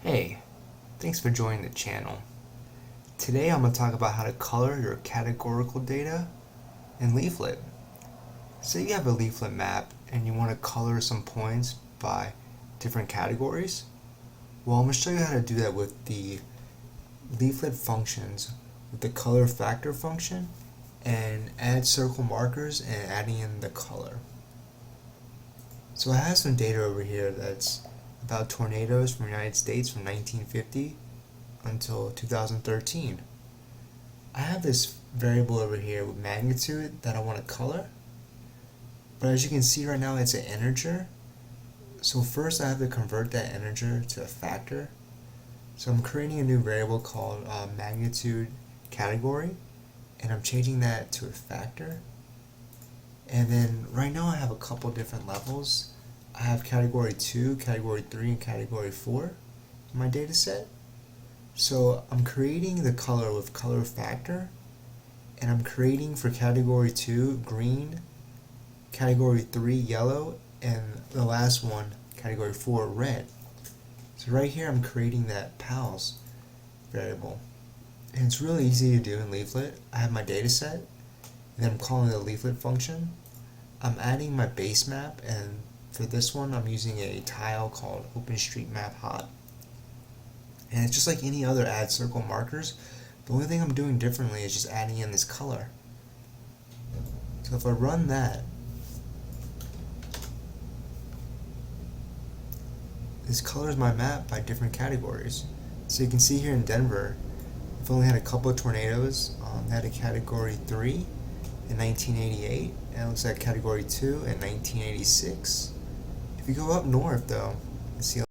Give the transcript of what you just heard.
Hey, thanks for joining the channel. Today I'm going to talk about how to color your categorical data in Leaflet. Say you have a Leaflet map and you want to color some points by different categories. Well, I'm going to show you how to do that with the Leaflet functions with the color factor function and add circle markers and adding in the color. So I have some data over here that's about tornadoes from the United States from 1950 until 2013. I have this variable over here with magnitude that I want to color, but as you can see right now it's an integer. So first I have to convert that integer to a factor. So I'm creating a new variable called magnitude category, and I'm changing that to a factor. And then right now I have a couple different levels. I have category 2, category 3, and category 4 in my data set. So I'm creating the color with color factor, and I'm creating for category 2 green, category 3 yellow, and the last one, category 4 red. So right here I'm creating that pals variable. And it's really easy to do in Leaflet. I have my data set, and then I'm calling the Leaflet function. I'm adding my base map, and for this one I'm using a tile called OpenStreetMap Hot. And it's just like any other add circle markers. The only thing I'm doing differently is just adding in this color. So if I run that, this colors my map by different categories. So you can see here in Denver, we've only had a couple of tornadoes. They had a category 3 in 1988, and it looks like category 2 in 1986. If you go up north though, you see